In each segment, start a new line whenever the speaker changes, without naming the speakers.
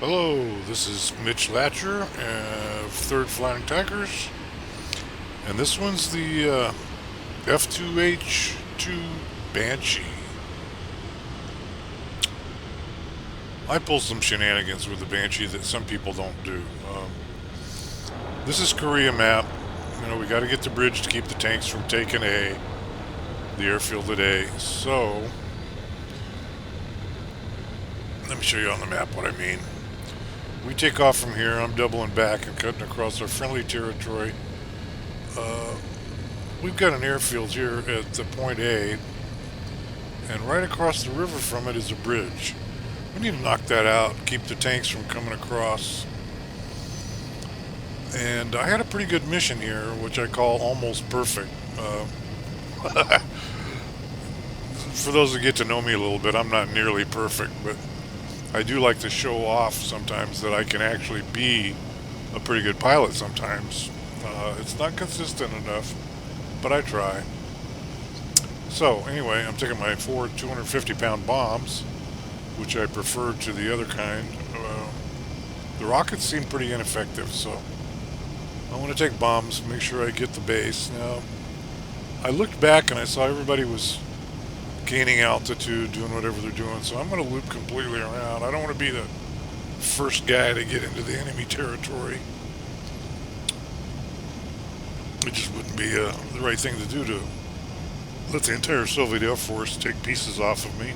Hello, this is Mitch Latcher of 3rd Flying Tigers, and this one's the F2H2 Banshee. I pull some shenanigans with the Banshee that some people don't do. This is Korea map. We got to get the bridge to keep the tanks from taking the airfield at A. So, let me show you on the map what I mean. We take off from here. I'm doubling back and cutting across our friendly territory. Uh, we've got an airfield here at the point A, and right across the river from it is a bridge. We need to knock that out, keep the tanks from coming across. And I had a pretty good mission here, which I call almost perfect. For those that get to know me a little bit, I'm not nearly perfect, but I do like to show off sometimes that I can actually be a pretty good pilot sometimes. It's not consistent enough, but I try. So, anyway, I'm taking my 4 250-pound bombs, which I prefer to the other kind. The rockets seem pretty ineffective, so I want to take bombs, make sure I get the base. Now, I looked back and I saw everybody was gaining altitude, doing whatever they're doing, so I'm going to loop completely around. I don't want to be the first guy to get into the enemy territory. It just wouldn't be the right thing to do to let the entire Soviet Air Force take pieces off of me.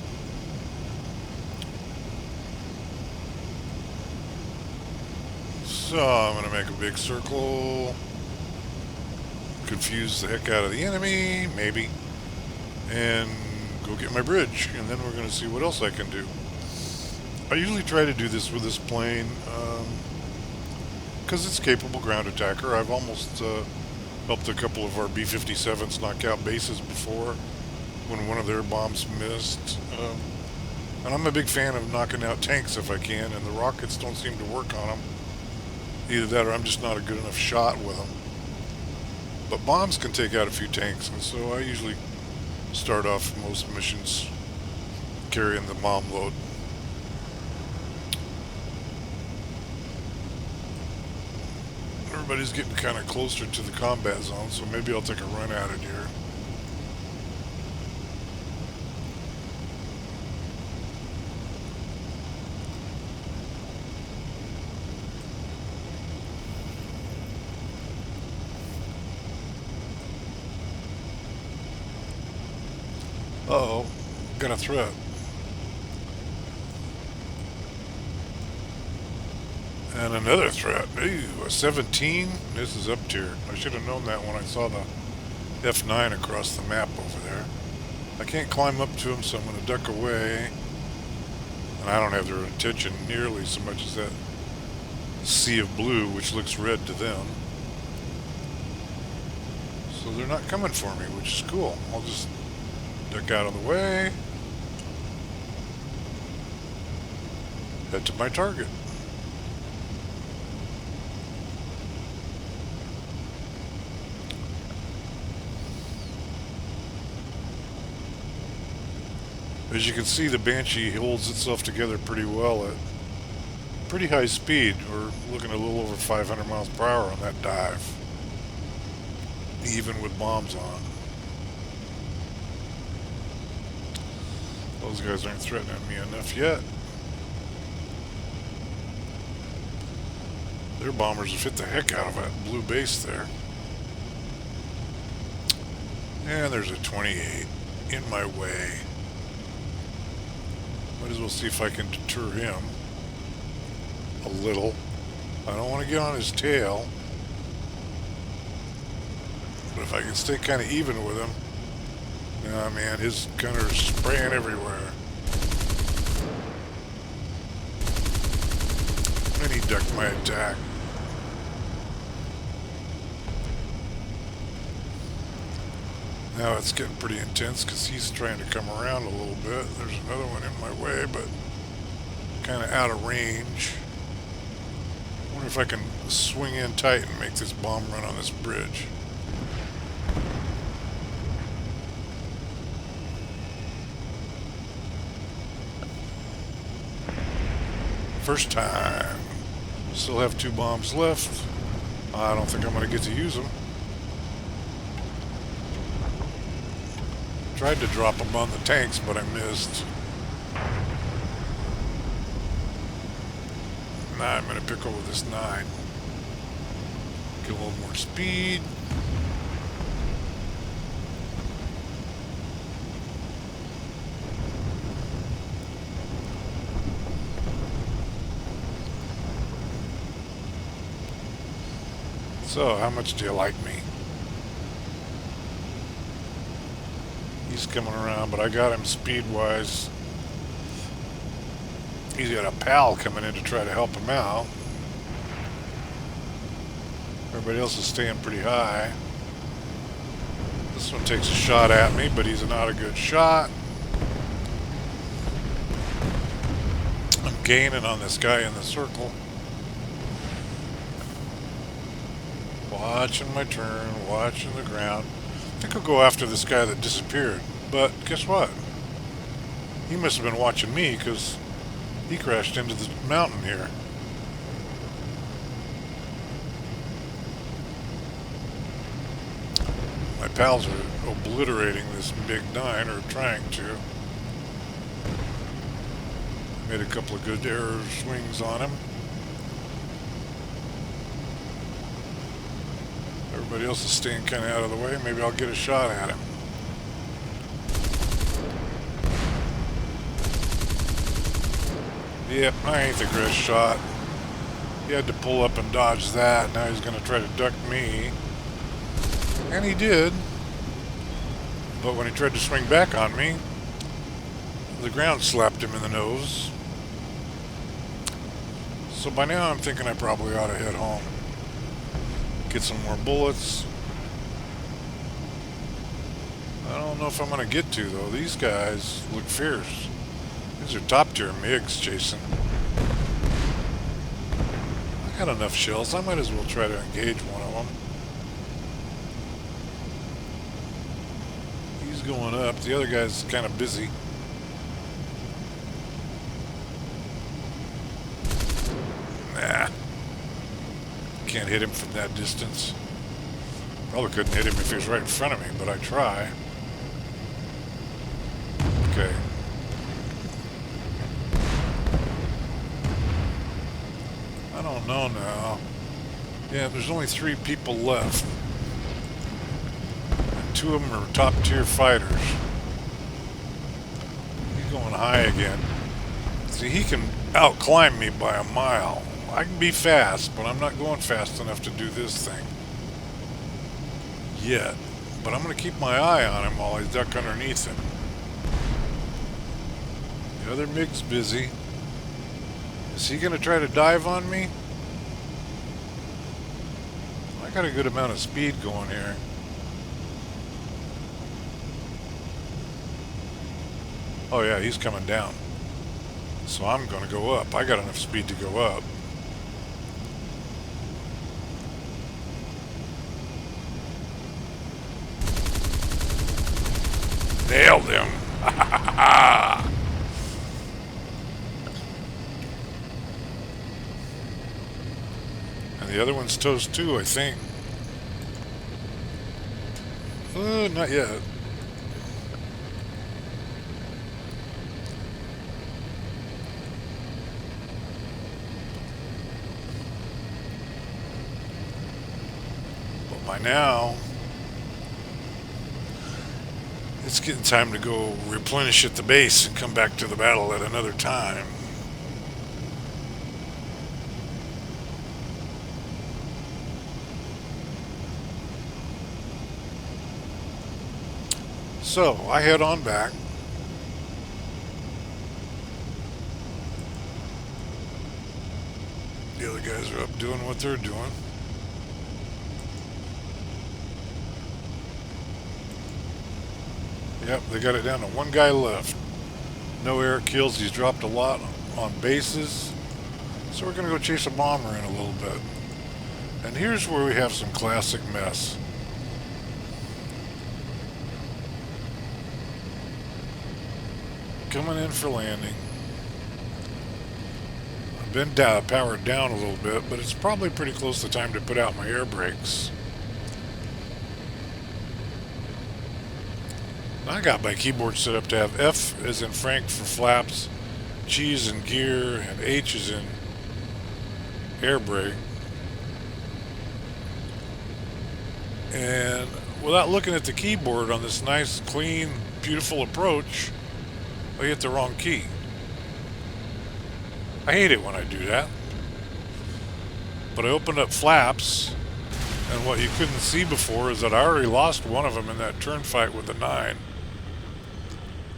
So I'm going to make a big circle, confuse the heck out of the enemy, maybe, and go get my bridge, and then we're going to see what else I can do. I usually try to do this with this plane because it's capable ground attacker. I've almost helped a couple of our B-57s knock out bases before when one of their bombs missed. And I'm a big fan of knocking out tanks if I can, and the rockets don't seem to work on them. Either that or I'm just not a good enough shot with them. But bombs can take out a few tanks, and so I usually start off most missions carrying the bomb load. Everybody's getting kind of closer to the combat zone, so maybe I'll take a run at it here. Uh-oh, got a threat. And another threat. Ooh, a 17? This is up tier. I should have known that when I saw the F9 across the map over there. I can't climb up to him, so I'm going to duck away. And I don't have their attention nearly so much as that sea of blue, which looks red to them. So they're not coming for me, which is cool. I'll just duck out of the way. Head to my target. As you can see, the Banshee holds itself together pretty well at pretty high speed. We're looking at a little over 500 miles per hour on that dive, even with bombs on. Those guys aren't threatening me enough yet. Their bombers have hit the heck out of that blue base there. And there's a 28 in my way. Might as well see if I can deter him a little. I don't want to get on his tail, but if I can stay kind of even with him. Oh man, his gunner's spraying everywhere. And he ducked my attack. Now it's getting pretty intense because he's trying to come around a little bit. There's another one in my way, but kind of out of range. I wonder if I can swing in tight and make this bomb run on this bridge. First time. Still have 2 bombs left. I don't think I'm going to get to use them. Tried to drop them on the tanks, but I missed. Now I'm going to pick over this 9. Get a little more speed. So, how much do you like me? He's coming around, but I got him speed-wise. He's got a pal coming in to try to help him out. Everybody else is staying pretty high. This one takes a shot at me, but he's not a good shot. I'm gaining on this guy in the circle. Watching my turn, watching the ground. I think I'll go after this guy that disappeared. But guess what? He must have been watching me because he crashed into the mountain here. My pals are obliterating this big 9, or trying to. Made a couple of good air swings on him. Everybody else is staying kind of out of the way. Maybe I'll get a shot at him. Yep, I ain't the greatest shot. He had to pull up and dodge that. Now he's going to try to duck me. And he did. But when he tried to swing back on me, the ground slapped him in the nose. So by now I'm thinking I probably ought to head home. Get some more bullets. I don't know if I'm going to get to, though. These guys look fierce. These are top tier MiGs chasing. I got enough shells. I might as well try to engage one of them. He's going up. The other guy's kind of busy. Nah. Can't hit him from that distance. Probably couldn't hit him if he was right in front of me, but I try. Okay. I don't know now. Yeah, there's only 3 people left. And 2 of them are top tier fighters. He's going high again. See, he can outclimb me by a mile. I can be fast, but I'm not going fast enough to do this thing. Yet. But I'm going to keep my eye on him while I duck underneath him. The other MiG's busy. Is he going to try to dive on me? I got a good amount of speed going here. Oh yeah, he's coming down. So I'm going to go up. I got enough speed to go up. Nailed him. And the other one's toast too, I think. Not yet. But by now, it's getting time to go replenish at the base and come back to the battle at another time. So, I head on back. The other guys are up doing what they're doing. Yep, they got it down to 1 guy left. No air kills. He's dropped a lot on bases. So we're going to go chase a bomber in a little bit. And here's where we have some classic mess. Coming in for landing. Been powered down a little bit, but it's probably pretty close to time to put out my air brakes. I got my keyboard set up to have F as in Frank for flaps, G as in gear, and H as in air brake. And without looking at the keyboard on this nice, clean, beautiful approach, I hit the wrong key. I hate it when I do that. But I opened up flaps, and what you couldn't see before is that I already lost one of them in that turn fight with the 9.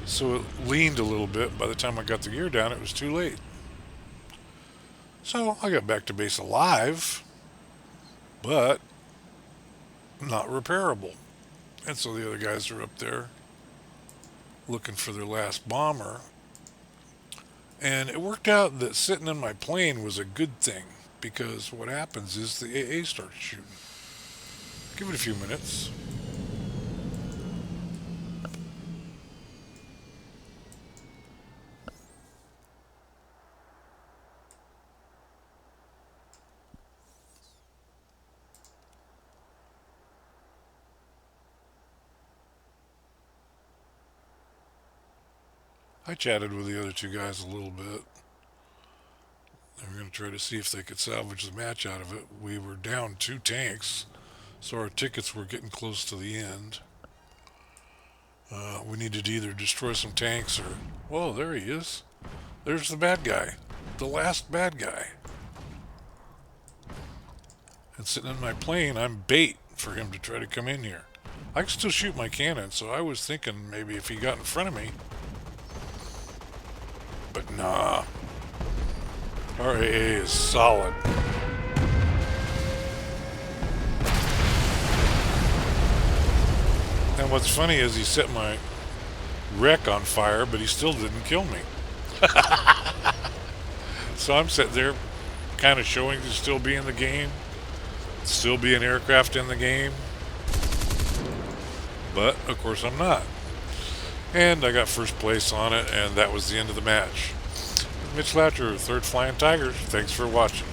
So it leaned a little bit. By the time I got the gear down, it was too late. So I got back to base alive, but not repairable. And so the other guys are up there looking for their last bomber. And it worked out that sitting in my plane was a good thing, because what happens is the AA starts shooting. Give it a few minutes. I chatted with the other two guys a little bit. They were going to try to see if they could salvage the match out of it. We were down 2 tanks, so our tickets were getting close to the end. We needed to either destroy some tanks or... Whoa, there he is. There's the bad guy. The last bad guy. And sitting in my plane, I'm bait for him to try to come in here. I can still shoot my cannon, so I was thinking maybe if he got in front of me. But nah. Our AA is solid. And what's funny is he set my wreck on fire, but he still didn't kill me. So I'm sitting there kind of showing to still be in the game, still be an aircraft in the game. But, of course, I'm not. And I got first place on it, and that was the end of the match. Mitch Latcher, 3rd Flying Tigers. Thanks for watching.